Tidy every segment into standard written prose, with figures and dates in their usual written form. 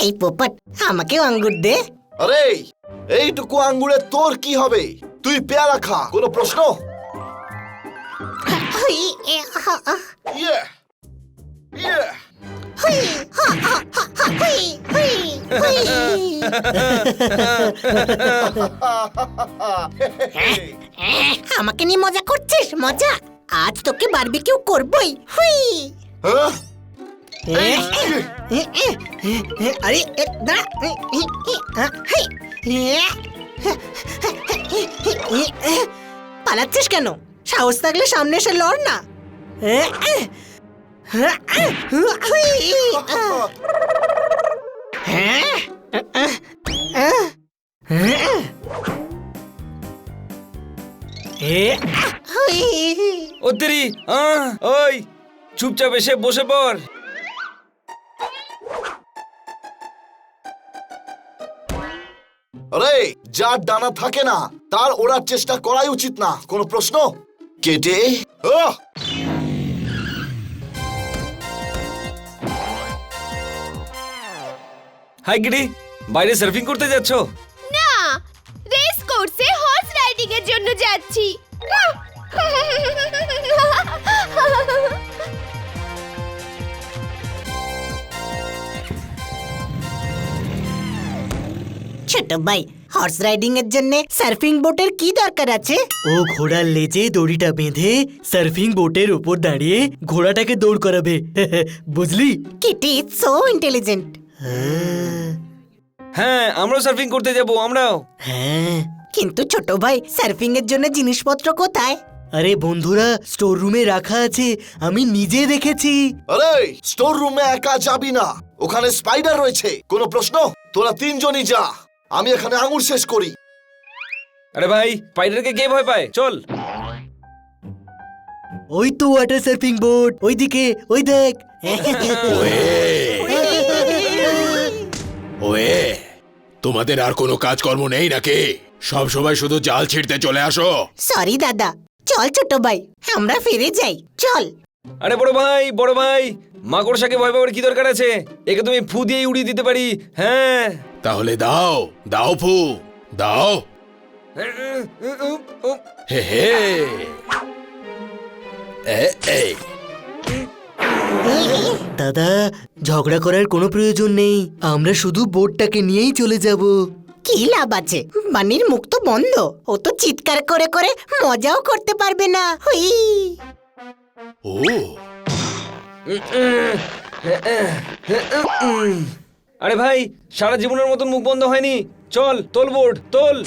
এই পোপট আমাকেও আঙ্গুর দে। আরে এইটুকু আঙ্গুরে তোর কি হবে? তুই পেয়ারা খা, কোনো প্রশ্ন? ইয়ে ইয়ে আমাকে নিয়ে মজা করছিস? মজা? আজ তোকে বারবিকিউ করবই। হুই হ্যাঁ? আরে দাঁড়া। পালাচ্ছিস কেন? সাহস থাকলে সামনে এসে লড় না। ও তেরি, ওই চুপচাপ এসে বসে পড়। আরে যার ডানা থাকে না তার ওড়ার চেষ্টা করাই উচিত না, কোনো প্রশ্ন? কেটে হাই গিরি, বাইরে সার্ফিং করতে যাচ্ছ? না, রেস কোর্সে হর্স রাইডিং এর জন্য যাচ্ছি। ছোট ভাই, হর্স রাইডিং এর জন্য সার্ফিং বোটের কি দরকার আছে? ও ঘোড়ার লেজে দড়িটা বেঁধে সার্ফিং বোটের উপর দাঁড়িয়ে ঘোড়াটাকে দৌড় করাবে। বুঝলি? Kitty is so intelligent. হ্যাঁ, আমরাও সার্ফিং করতে যাব, আমরাও। হ্যাঁ, কিন্তু ছোট ভাই, সার্ফিং এর জন্য জিনিসপত্র কোথায়? আরে বন্ধুরা, স্টোর রুমে রাখা আছে, আমি নিজে দেখেছি। আরে স্টোর রুমে একা যাবি না, ওখানে স্পাইডার রয়েছে, কোনো প্রশ্ন? তোরা তিনজনই যা, আমি এখানে আঙুর শেষ করি। আরে ভাই, স্পাইডারকে কে ভয় পায়? চল। ওই তো ওয়াটার সার্ফিং বোট, ওইদিকে, ওই দেখ। ওয়ে, তোমাদের আর কোনো কাজকর্ম নেই নাকি? সব সময় শুধু জাল ছিঁড়তে চলে আসো। সরি দাদা, চল ছোট ভাই, আমরা ফিরে যাই, চল। আরে বড় ভাই, মাকড়সাকে ভয় পাওয়ার কি দরকার আছে? একে তুমি ফু দিয়েই উড়িয়ে দিতে পারি। হ্যাঁ, তাহলে দাও, দাও ফু, দাও। হে হে, এই দাদা, ঝগড়া করার কোনো প্রয়োজন নেই, আমরা শুধু বোটটাকে নিয়েই চলে যাব। কি লাভ আছে? বানির মুখ তো বন্ধ, ও তো চিৎকার করে করে মজাও করতে পারবে না। হুই। ও, আরে ভাই, সারা জীবনের মতন মুখ বন্ধ হয়নি। চল, তোল বোর্ড, তোল।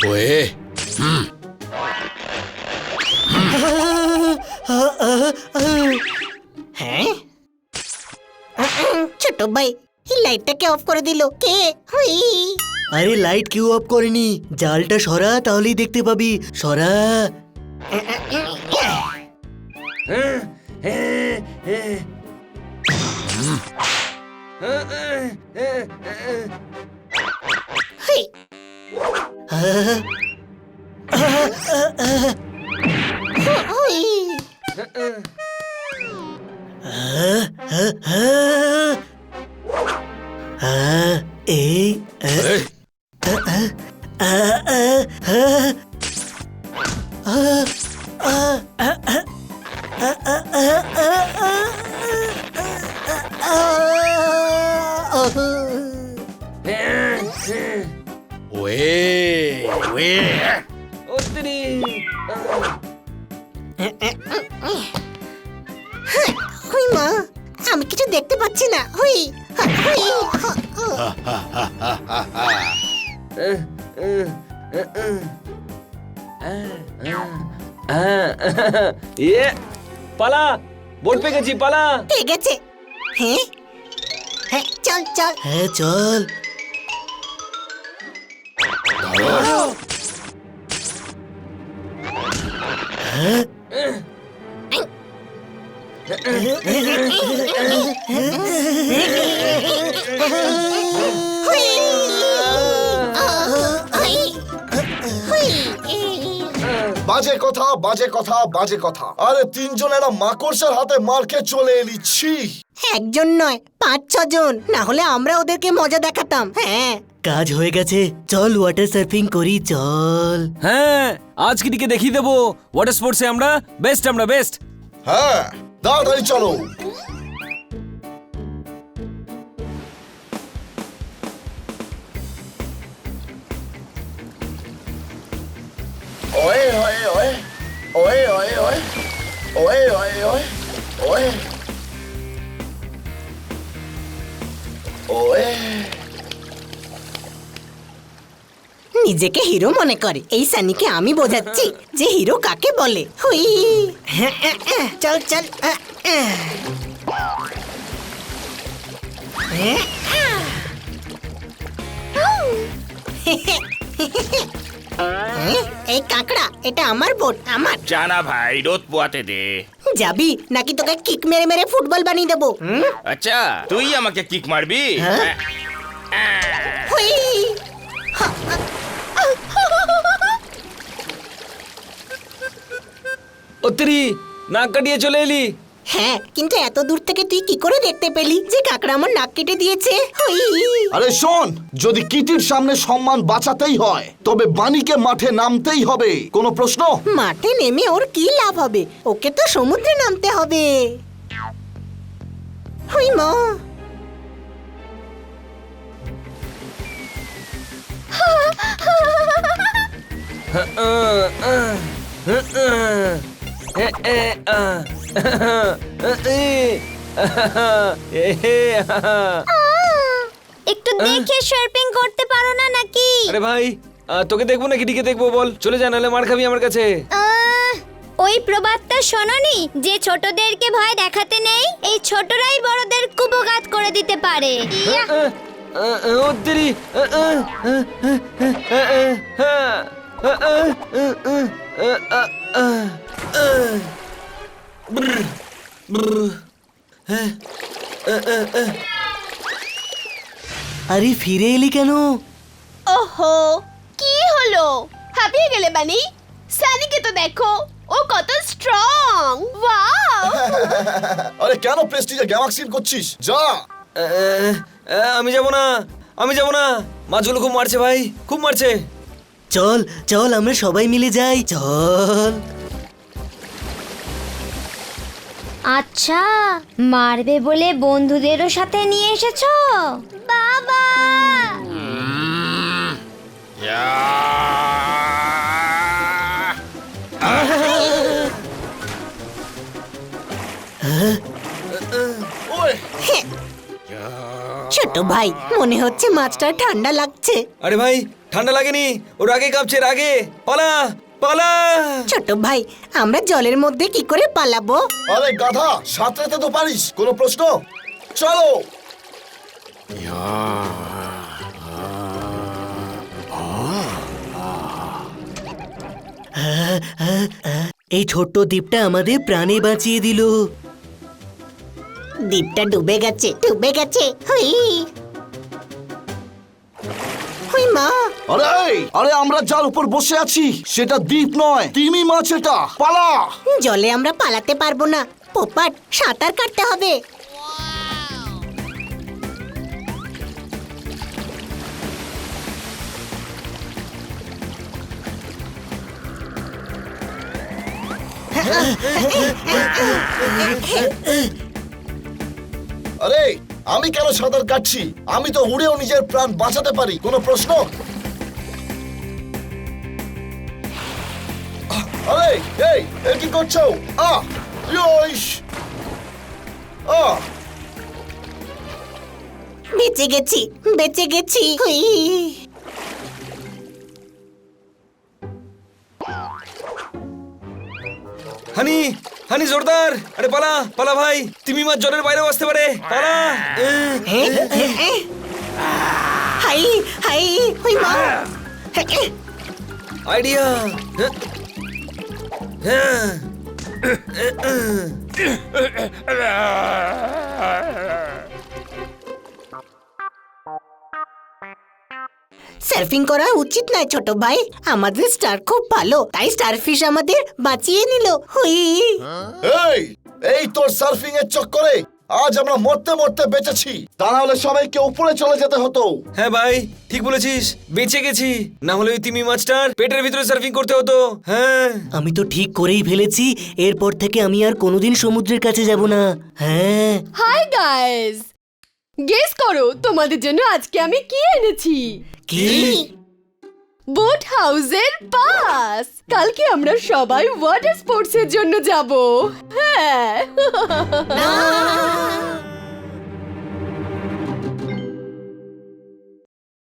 ওয়ে, হ্যাঁ, ছোট ভাই, এই লাইটটাকে অফ করে দিল কে? হুই। আরে লাইট কেউ অফ করেনি, জালটা সরা, তাহলেই দেখতে পাবি। সরা। হুই। হুই। Way, way. ও তেরি। হুই মা, আমি কিছু দেখতে পাচ্ছি না। হুই হুই। ইয়ে, পালা, বোট পেয়ে গেছি, পালা। ঠিক আছে। হ্যাঁ হ্যাঁ, চল চল। হ্যাঁ, চল। হুই। হুই। বাজে কথা, বাজে কথা, বাজে কথা। আরে তিনজন এরা মাকড়সার হাতে মার খেয়ে চলে এলি, ছি। একজন নয়, 5-6 জন, না হলে আমরা ওদেরকে মজা দেখাতাম। হ্যাঁ, কাজ হয়ে গেছে, চল ওয়াটার সার্ফিং করি, চল। হ্যাঁ, আজ কিটিকে দেখিয়ে দেবো ওয়াটার স্পোর্টসে আমরা বেস্ট। হ্যাঁ, তাড়াতাড়ি চলো। Way way way way way way way way way way way. নিজেকে হিরো মনে করে। এই সানিকে আমি বোঝাচ্ছি যে হিরো কাকে বলে। হুই, চল চল। এই কাকড়া, এটা আমার বোট, আমার। জানা ভাই, রোদ পোয়াতে দে। যাবি নাকি তোকে কিক মেরে মেরে ফুটবল বানিয়ে দেবো? আচ্ছা, তুই আমাকে কিক মারবি? হুই। অত্তেরি, নাক কাটিয়ে চলে এলি। হ্যাঁ, কিন্তু এত দূর থেকে তুই কি করে দেখতে পেলি যে কাকড়া আমার নাক কেটে দিয়েছে? হুই। আরে শোন, যদি কিটির সামনে সম্মান বাঁচাতেই হয় তবে বাণীকে মাঠে নামতেই হবে। কোনো প্রশ্ন? মাঠে নেমে ওর কি লাভ হবে? ওকে তো সমুদ্রে নামতে হবে। হুই মা। একটু দেখে সার্ফিং করতে পারো না নাকি? আরে ভাই, তোকে দেখবো না কিটিকে দেখবো? বল, চলে যা, নাহলে মার খাবি আমার কাছে। ওই প্রবাদটা শোনোনি যে ছোটদেরকে ভয় দেখাতে নেই, এই ছোটরাই বড়দের কুপঘাত করে দিতে পারে। অত্তেরি, আরে ফিরে এলি কেন? ওহো, কি হলো? হাঁপিয়ে গেলে বানি? সানিকে তো দেখো, ও কত স্ট্রং। ওয়াও! আরে কেন প্রেস্টিজে গ্যামাক্সিন করছিস? যা। আমি যাব না, মাছগুলো খুব মারছে ভাই, খুব মারছে। চল চল, আমরা সবাই মিলে যাই, চল। আচ্ছা, মারবে বলে বন্ধুদেরও সাথে নিয়ে এসেছো? বাবা! ওই ছোট ভাই, মনে হচ্ছে মাছটা ঠান্ডা লাগছে। আরে ভাই, ঠান্ডা লাগেনি, ও রাগে কাঁপছে, রাগে। পালা পালা। ছোট ভাই, আমরা জলের মধ্যে কি করে পালাবো? আরে গাধা, সাঁতরাতে তো পারিস। কোনো প্রশ্ন? চলো। এই ছোট্ট দ্বীপটা আমাদের প্রাণে বাঁচিয়ে দিল। দ্বীপটা ডুবে গেছে, ডুবে গেছে। হুই হুই মা। আরে আরে, আমরা যার উপর বসে আছি সেটা দ্বীপ নয়, তিমি মাছ এটা। পালা। জলে আমরা পালাতে পারবো না পোপাট, সাঁতার কাটতে হবে। আরে আমি কেন সাঁতার কাটছি? আমি তো উড়েও নিজের প্রাণ বাঁচাতে পারি। কোনো প্রশ্ন? আরে এই এ কি করছো? ইয়োইশ! বেঁচে গেছি, বেঁচে গেছি। হুই। হানি, হানি জোরদার। আরে পালা পালা ভাই, তিমি মাছ জলের বাইরেও আসতে পারে, পালা। হাই হাই, হুই মা। আইডিয়া। হ্যাঁ। সার্ফিং করা উচিত নয় ছোট ভাই। আমাদের স্টার খুব ভালো, তাই স্টারফিশ আমাদের বাঁচিয়ে নিল। হুই। এই তোর সার্ফিং এর চক্করে আজ আমরা মরতে মরতে বেঁচেছি, তা না হলে সবাইকে উপরে চলে যেতে হতো। হ্যাঁ ভাই, ঠিক বলেছিস, বেঁচে গেছি। না হলে ওই তিমি মাছটার পেটের ভিতরে সার্ফিং করতে হতো। হ্যাঁ, আমি তো ঠিক করেই ফেলেছি, এরপর থেকে আমি আর কোনোদিন সমুদ্রের কাছে যাব না। হ্যাঁ। হাই গাইস, গেস করো তোমাদের জন্য আজকে আমি কি এনেছি। কি? বোট হাউসের পাস। কালকে আমরা সবাই ওয়াটার স্পোর্টস এর জন্য যাব। হ্যাঁ।